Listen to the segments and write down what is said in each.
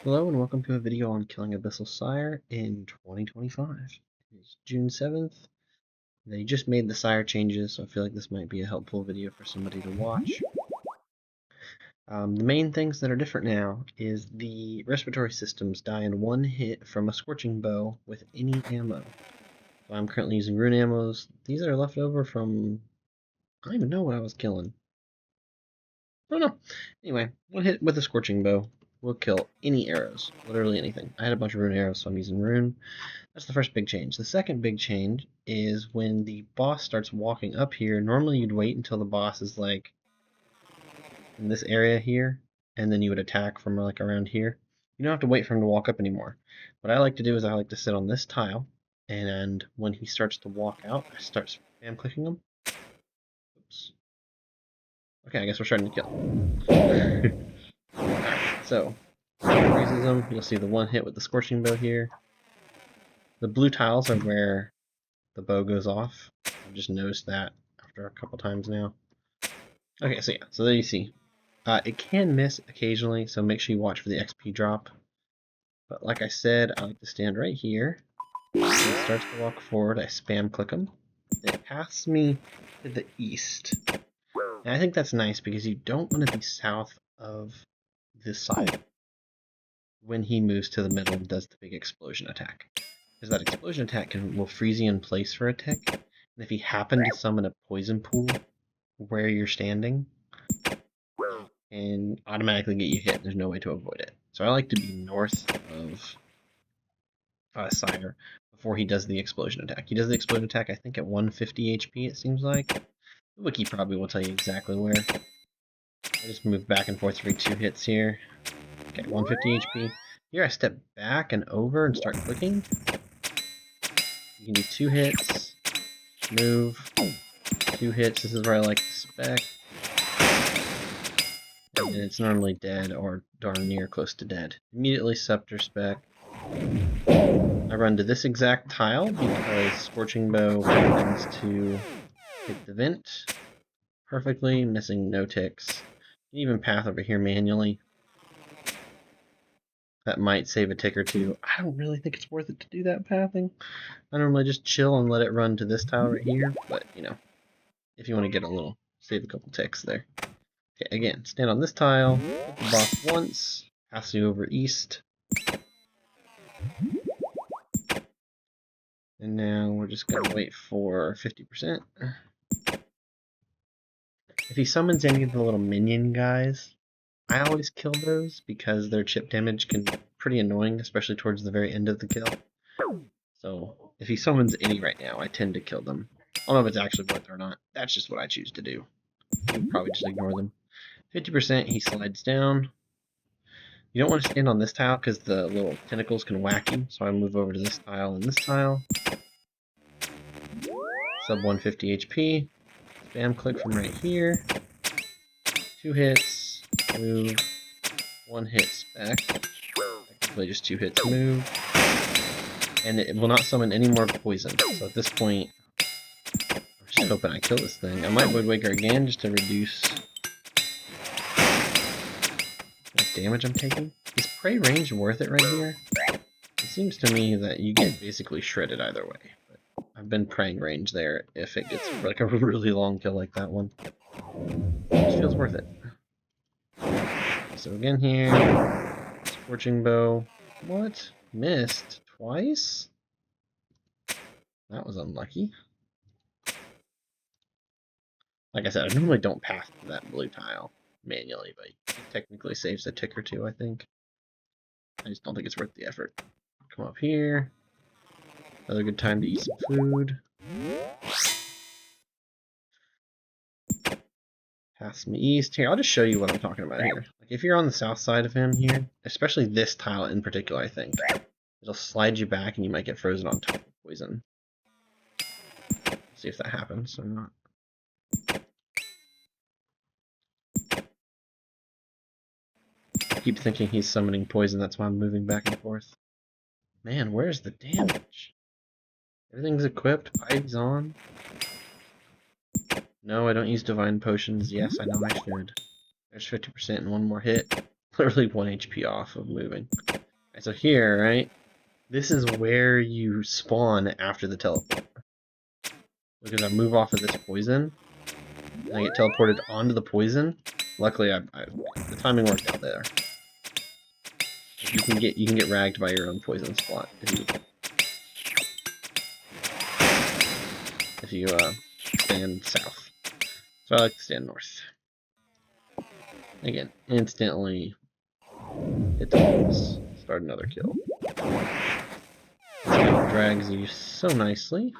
Hello and welcome to a video on killing Abyssal Sire in 2025. It's June 7th. They just made the Sire changes, so I feel like this might be a helpful video for somebody to watch. The main things that are different now is the respiratory systems die in one hit from a scorching bow with any ammo. So I'm currently using rune ammos. These are left over from... I don't even know what I was killing. I don't know. Anyway, one hit with a scorching bow will kill any arrows, literally anything. I had a bunch of rune arrows, so I'm using rune. That's the first big change. The second big change is when the boss starts walking up here, normally you'd wait until the boss is like in this area here, and then you would attack from like around here. You don't have to wait for him to walk up anymore. What I like to do is I like to sit on this tile, and when he starts to walk out, I start spam clicking him. Oops. Okay, I guess we're starting to kill. So, freezes him. You'll see the one hit with the scorching bow here. The blue tiles are where the bow goes off. I've just noticed that after a couple times now. Okay, so yeah, so there you see. It can miss occasionally, so make sure you watch for the XP drop. But like I said, I like to stand right here. When he starts to walk forward, I spam click him. It paths me to the east. And I think that's nice because you don't want to be south of this side when he moves to the middle and does the big explosion attack. Because that explosion attack will freeze you in place for a tick. And if he happened to summon a poison pool where you're standing, and automatically get you hit, there's no way to avoid it. So I like to be north of Sire before he does the explosion attack. He does the explosion attack, I think, at 150 HP, it seems like. The wiki probably will tell you exactly where. I just move back and forth every 2 hits here. Okay, 150 HP. Here I step back and over and start clicking. You can do 2 hits, move, 2 hits. This is where I like to spec. And it's normally dead or darn near close to dead. Immediately scepter spec. I run to this exact tile because Scorching Bow happens to hit the vent perfectly, missing no ticks. You can even path over here manually. That might save a tick or two. I don't really think it's worth it to do that pathing. I normally just chill and let it run to this tile right here, but you know, if you want to get a little, save a couple ticks there. Okay, again, stand on this tile, hit the boss once, pass you over east. And now we're just going to wait for 50%. If he summons any of the little minion guys, I always kill those because their chip damage can be pretty annoying, especially towards the very end of the kill. So if he summons any right now, I tend to kill them. I don't know if it's actually worth it or not. That's just what I choose to do. You would probably just ignore them. 50%, he slides down. You don't want to stand on this tile because the little tentacles can whack you, so I move over to this tile and this tile. Sub 150 HP. Spam click from right here. 2 hits, move. 1 hit spec. Technically just 2 hits move. And it will not summon any more poison. So at this point, I'm just hoping I kill this thing. I might Woodwaker again just to reduce what damage I'm taking. Is prey range worth it right here? It seems to me that you get basically shredded either way. But I've been praying range there if it gets like a really long kill like that one. It feels worth it. So again here, Scorching Bow. What? Missed twice? That was unlucky. Like I said, I normally don't path that blue tile manually, but it technically saves a tick or two, I think. I just don't think it's worth the effort. Come up here. Another good time to eat some food. Pass me east. Here, I'll just show you what I'm talking about here. Like if you're on the south side of him here, especially this tile in particular, I think, it'll slide you back and you might get frozen on top of poison. See if that happens or not. I keep thinking he's summoning poison, that's why I'm moving back and forth. Man, where's the damage? Everything's equipped, Pide's on. No, I don't use divine potions. Yes, I know I should. There's 50% and 1 more hit. literally 1 HP off of moving. Right, so here, right, this is where you spawn after the teleport. Because I move off of this poison, and I get teleported onto the poison. Luckily, the timing worked out there. You can get ragged by your own poison spot if you stand south. So I like to stand north. Again, instantly hit the boss. Start another kill. This guy drags you so nicely.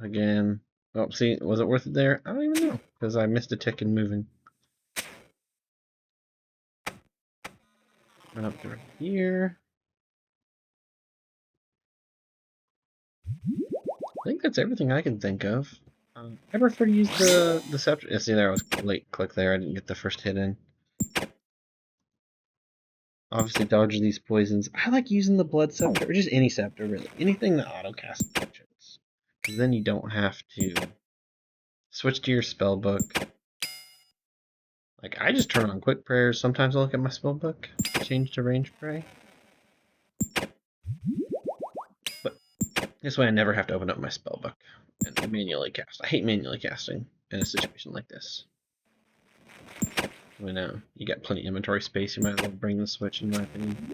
Again, oh, see, was it worth it there? I don't even know, because I missed a tick in moving. Run up to right here. I think that's everything I can think of. I prefer to use the scepter. Yeah, see, there I was late click there. I didn't get the first hit in. Obviously, dodge these poisons. I like using the blood scepter, or just any scepter, really. Anything that auto-casts potions. Because then you don't have to switch to your spell book. Like, I just turn on quick prayers. Sometimes I'll look at my spell book, change to range pray. But this way I never have to open up my spell book and manually cast. I hate manually casting in a situation like this. When you got plenty of inventory space, you might as well bring the switch, in my opinion.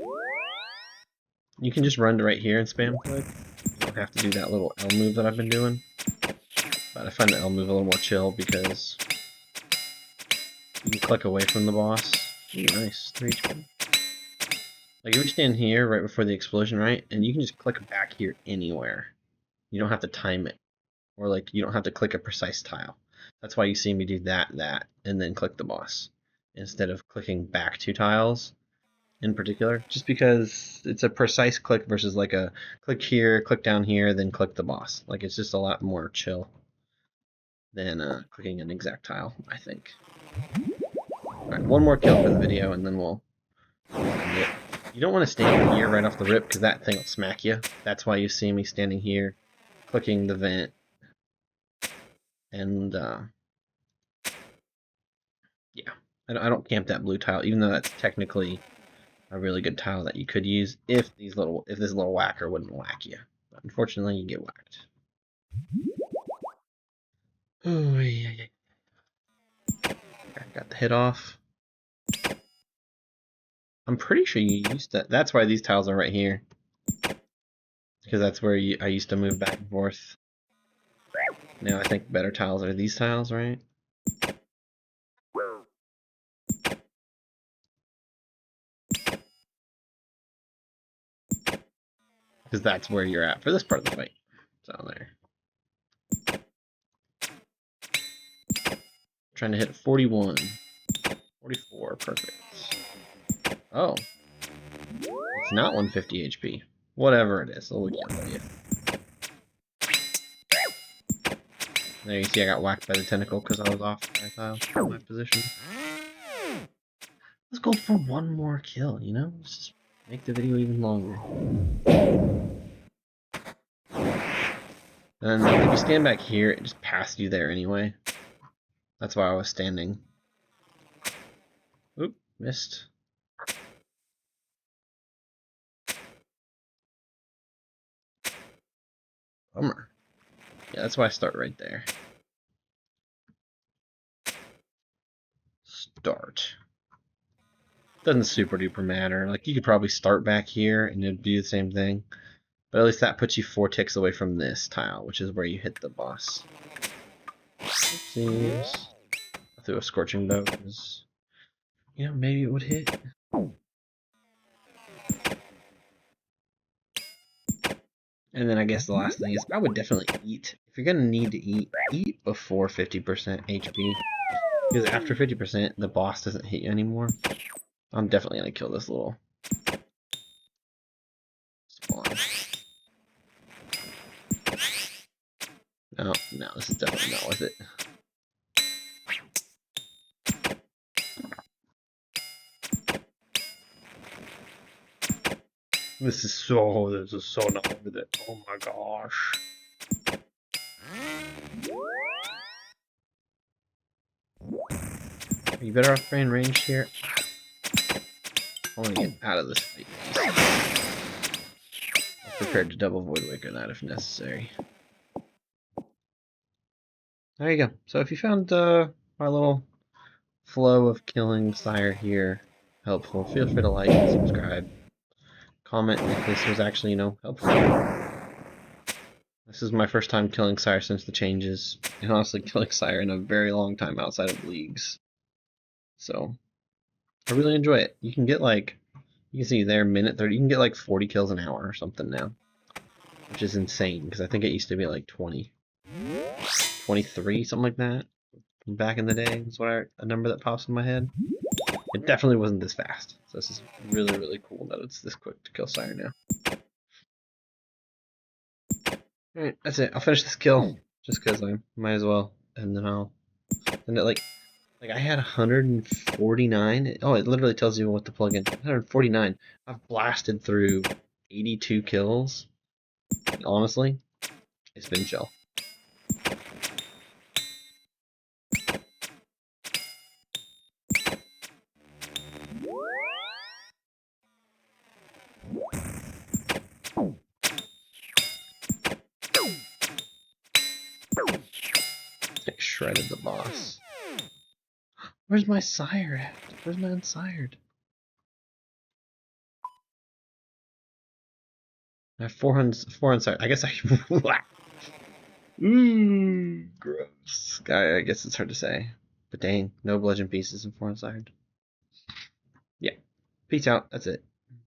You can just run to right here and spam click. You don't have to do that little L move that I've been doing. But I find the L move a little more chill because you can click away from the boss. Ooh, nice, 3 HP. Like if you stand here right before the explosion, right, and you can just click back here anywhere. You don't have to time it, or like you don't have to click a precise tile. That's why you see me do that, and then click the boss instead of clicking back 2 tiles in particular, just because it's a precise click versus like a click here, click down here, then click the boss. Like it's just a lot more chill than clicking an exact tile, I think. Alright, one more kill for the video and then we'll end it. You don't want to stand here right off the rip because that thing will smack you. That's why you see me standing here, clicking the vent, and yeah, I don't camp that blue tile, even though that's technically a really good tile that you could use if this little whacker wouldn't whack you. But unfortunately, you get whacked. Oh yeah, yeah. Got the hit off. I'm pretty sure you used to. That's why these tiles are right here, because that's where I used to move back and forth. Now I think better tiles are these tiles, right? Because that's where you're at for this part of the fight. So there. Trying to hit 41. 44, perfect. Oh. It's not 150 HP. Whatever it is, it'll kill you. There you see I got whacked by the tentacle because I was off my position. Let's go for one more kill, you know? Let's just make the video even longer. And if you stand back here, it just passed you there anyway. That's why I was standing. Oop, missed. Bummer. Yeah, that's why I start right there. Start. Doesn't super duper matter. Like, you could probably start back here and it'd do the same thing. But at least that puts you 4 ticks away from this tile, which is where you hit the boss. Oopsies. I threw a scorching bow because, you know, maybe it would hit. And then I guess the last thing is I would definitely eat. If you're going to need to eat before 50% HP. Because after 50%, the boss doesn't hit you anymore. I'm definitely going to kill this little spawn. No, this is definitely not worth it. This is so not worth it. Oh my gosh. Are you better off spraying ranged here? I want to get out of this fight. I'm prepared to double Void Waker that if necessary. There you go. So if you found our little flow of killing Sire here helpful, feel free to like and subscribe. Comment if this was actually, helpful. This is my first time killing Sire since the changes, and honestly killing Sire in a very long time outside of leagues. So I really enjoy it. You can get you can see there minute 30, you can get like 40 kills an hour or something now, which is insane because I think it used to be like 20, 23, something like that. Back in the day is what a number that pops in my head. It definitely wasn't this fast. So this is really, really cool that it's this quick to kill Sire now. Alright, that's it. I'll finish this kill just because I might as well, and then I'll send it like I had 149. Oh, it literally tells you what to plug in. 149. I've blasted through 82 kills. Honestly, it's been chill. I shredded the boss. Where's my Sire at? Where's my unsired? I have 4 unsired. I guess I... Gross. I guess it's hard to say. But dang, no bludgeon pieces and 4 unsired. Yeah. Peace out. That's it.